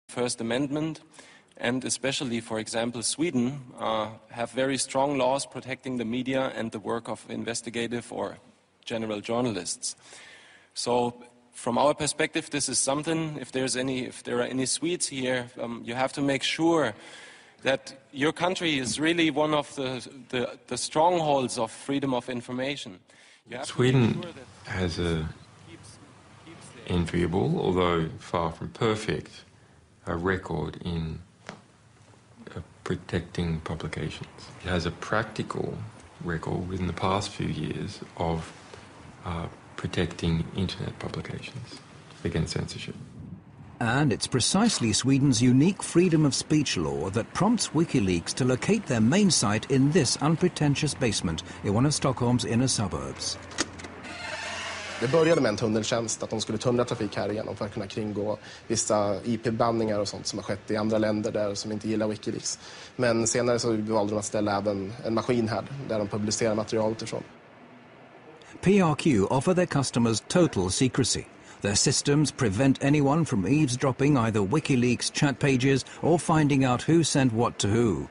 First Amendment, and especially, for example, Sweden have very strong laws protecting the media and the work of investigative or general journalists. So, from our perspective, this is something. If there are any Swedes here, you have to make sure that your country is really one of the strongholds of freedom of information. Sweden has an enviable, although far from perfect, a record in protecting publications. It has a practical record within the past few years of protecting internet publications against censorship. And it's precisely Sweden's unique freedom of speech law that prompts WikiLeaks to locate their main site in this unpretentious basement in one of Stockholm's inner suburbs. Det började med en tunneltjänst, att de skulle tunnla trafik här igenom för att kunna kringgå vissa IP-bandningar och sånt som har skett i andra länder där som inte gillar WikiLeaks. Men senare så valde de att ställa även en maskin här där de publicerar material utifrån. PRQ offer their customers total secrecy. Their systems prevent anyone from eavesdropping either WikiLeaks chat pages or finding out who sent what to who.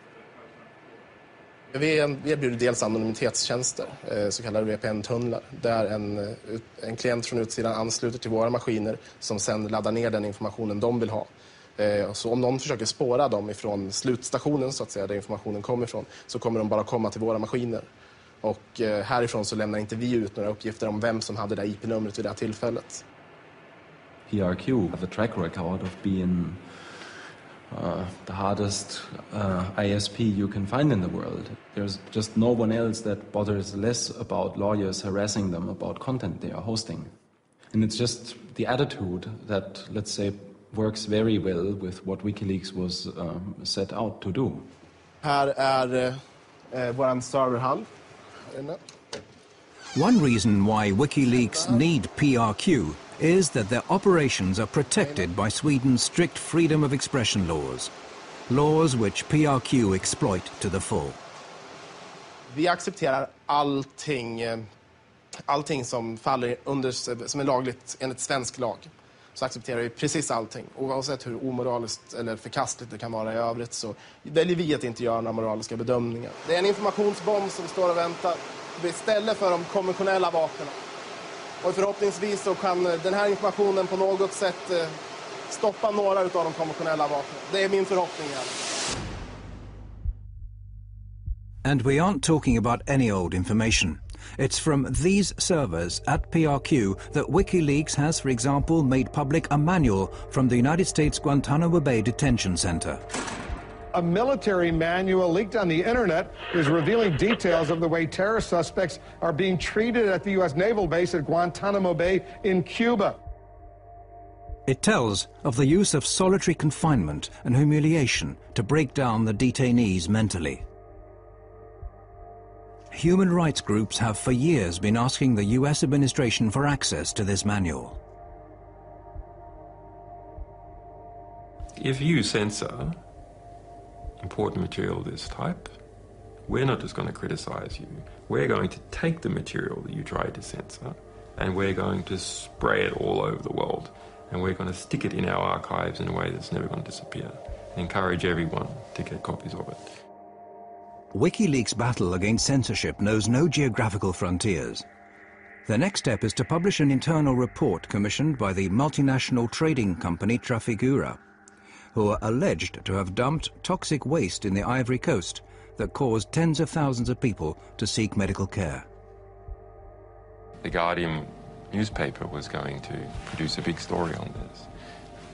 Vi erbjuder dels anonymitetstjänster, så kallade VPN-tunnlar, där en klient från utsidan ansluter till våra maskiner som sedan laddar ner den informationen de vill ha. Så om någon försöker spåra dem ifrån slutstationen, så att säga, där informationen kommer ifrån, så kommer de bara komma till våra maskiner. Och härifrån så lämnar inte vi ut några uppgifter om vem som hade det IP-numret vid det här tillfället. PRQ have a track record of being the hardest ISP you can find in the world. There's just no one else that bothers less about lawyers harassing them about content they are hosting. And it's just the attitude that, let's say, works very well with what WikiLeaks was set out to do. Här är våran serverhall. One reason why WikiLeaks need PRQ is that their operations are protected by Sweden's strict freedom of expression laws. Laws which PRQ exploit to the full. Vi accepterar allting som faller under, som är lagligt enligt svensk lag. Så accepterar vi precis allting. Oavsett hur omoraliskt eller förkastligt det kan vara i övrigt, så väljer vi att inte göra några moraliska bedömningar. Det är en informationsbomb som står och väntar istället för de konventionella vapnen. Och förhoppningsvis så kan den här informationen på något sätt stoppa några av de konventionella vapnen. Det är min förhoppning. And we aren't talking about any old information. It's from these servers at PRQ that WikiLeaks has, for example, made public a manual from the United States Guantanamo Bay Detention Center. A military manual leaked on the internet is revealing details of the way terrorist suspects are being treated at the U.S. naval base at Guantanamo Bay in Cuba. It tells of the use of solitary confinement and humiliation to break down the detainees mentally. Human rights groups have for years been asking the U.S. administration for access to this manual. If you censor important material of this type, we're not just going to criticize you. We're going to take the material that you tried to censor and we're going to spray it all over the world. And we're going to stick it in our archives in a way that's never going to disappear. And encourage everyone to get copies of it. WikiLeaks' battle against censorship knows no geographical frontiers. The next step is to publish an internal report commissioned by the multinational trading company Trafigura, who are alleged to have dumped toxic waste in the Ivory Coast that caused tens of thousands of people to seek medical care. The Guardian newspaper was going to produce a big story on this,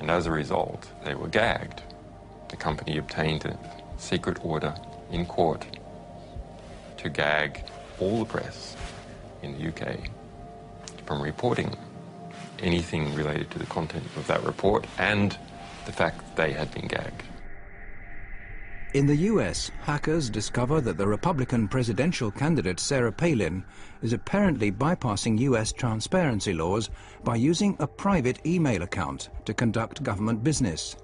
and as a result, they were gagged. The company obtained a secret order in court to gag all the press in the UK from reporting anything related to the content of that report and the fact that they had been gagged. In the US, hackers discover that the Republican presidential candidate Sarah Palin is apparently bypassing US transparency laws by using a private email account to conduct government business.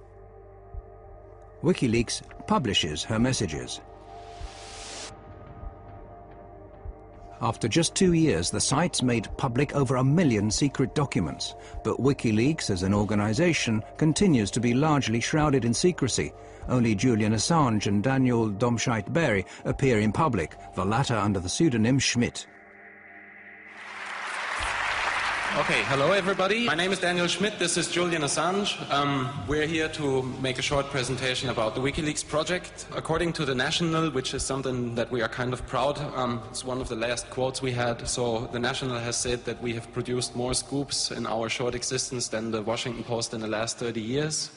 WikiLeaks publishes her messages. After just 2 years, the site's made public over 1 million secret documents, but WikiLeaks as an organization continues to be largely shrouded in secrecy. Only Julian Assange and Daniel Domscheit-Berry appear in public, the latter under the pseudonym Schmidt. Okay, hello everybody. My name is Daniel Schmidt, this is Julian Assange. We're here to make a short presentation about the WikiLeaks project. According to The National, which is something that we are kind of proud, it's one of the last quotes we had. So The National has said that we have produced more scoops in our short existence than the Washington Post in the last 30 years.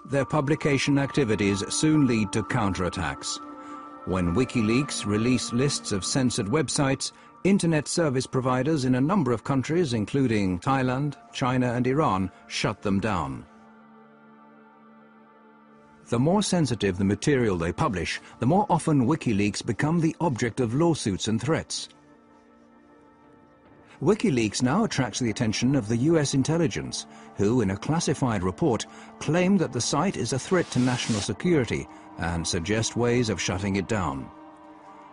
Their publication activities soon lead to counterattacks. When WikiLeaks release lists of censored websites, internet service providers in a number of countries, including Thailand, China and Iran, shut them down. The more sensitive the material they publish, the more often WikiLeaks become the object of lawsuits and threats. WikiLeaks now attracts the attention of the US intelligence, who, in a classified report, claim that the site is a threat to national security and suggest ways of shutting it down.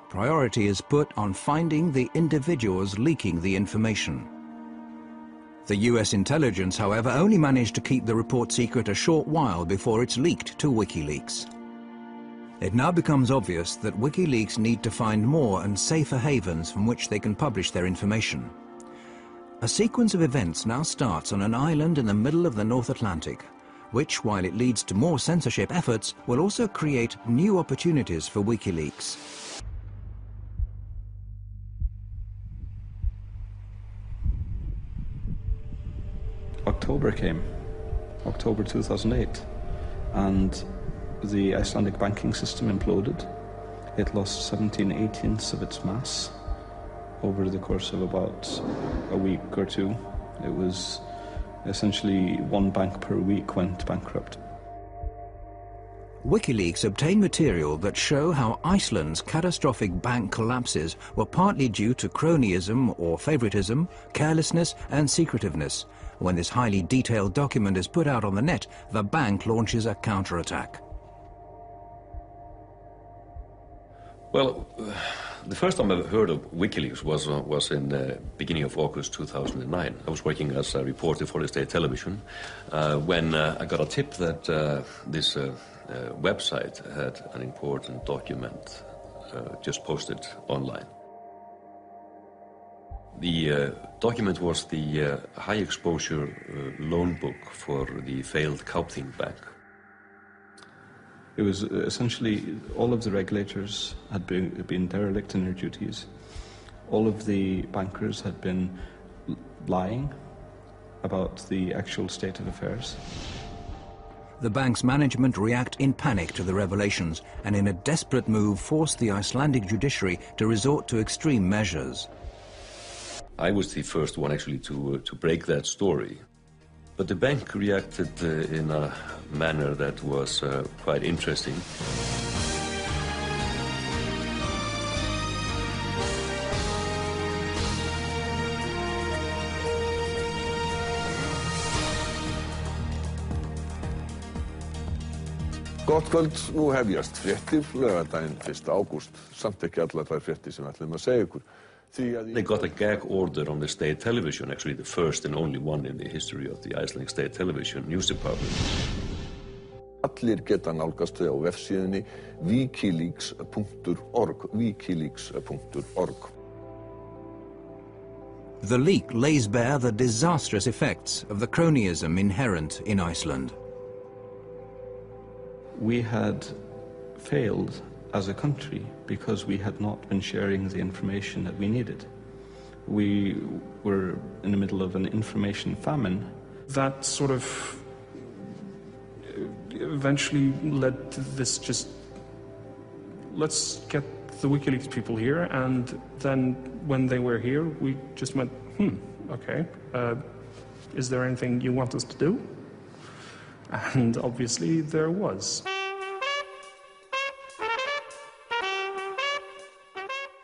Priority is put on finding the individuals leaking the information. The US intelligence, however, only managed to keep the report secret a short while before it's leaked to WikiLeaks. It now becomes obvious that WikiLeaks need to find more and safer havens from which they can publish their information. A sequence of events now starts on an island in the middle of the North Atlantic, which, while it leads to more censorship efforts, will also create new opportunities for WikiLeaks. October came, October 2008, and the Icelandic banking system imploded. It lost 17/18 of its mass over the course of about a week or two. It was essentially one bank per week went bankrupt. WikiLeaks obtained material that show how Iceland's catastrophic bank collapses were partly due to cronyism or favoritism, carelessness and secretiveness. When this highly detailed document is put out on the net, the bank launches a counterattack. Well, the first time I heard of WikiLeaks was in the beginning of August 2009. I was working as a reporter for the state television when I got a tip that this website had an important document just posted online. The document was the high-exposure loan book for the failed Kaupthing Bank. It was essentially all of the regulators had been derelict in their duties. All of the bankers had been lying about the actual state of affairs. The bank's management react in panic to the revelations and in a desperate move forced the Icelandic judiciary to resort to extreme measures. I was the first one actually to break that story. But the bank reacted in a manner that was quite interesting. Gott kvöld, nú hefjast fréttir laugardaginn 1. ágúst, samt ekki allar þær fréttir sem við ætlum að segja ykkur. They got a gag order on the state television, actually the first and only one in the history of the Icelandic state television news department. Allir geta nálgast þau á vefsíðunni wikileaks.org, wikileaks.org. The leak lays bare the disastrous effects of the cronyism inherent in Iceland. We had failed as a country because we had not been sharing the information that we needed. We were in the middle of an information famine. That sort of eventually led to this just, let's get the WikiLeaks people here, and then when they were here, we just went, okay, is there anything you want us to do? And obviously there was.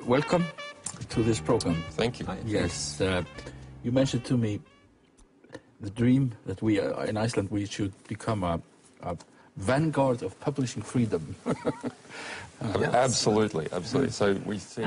Welcome to this program. Thank you. Yes, you mentioned to me the dream that we in Iceland we should become a vanguard of publishing freedom. Absolutely, absolutely. So we see...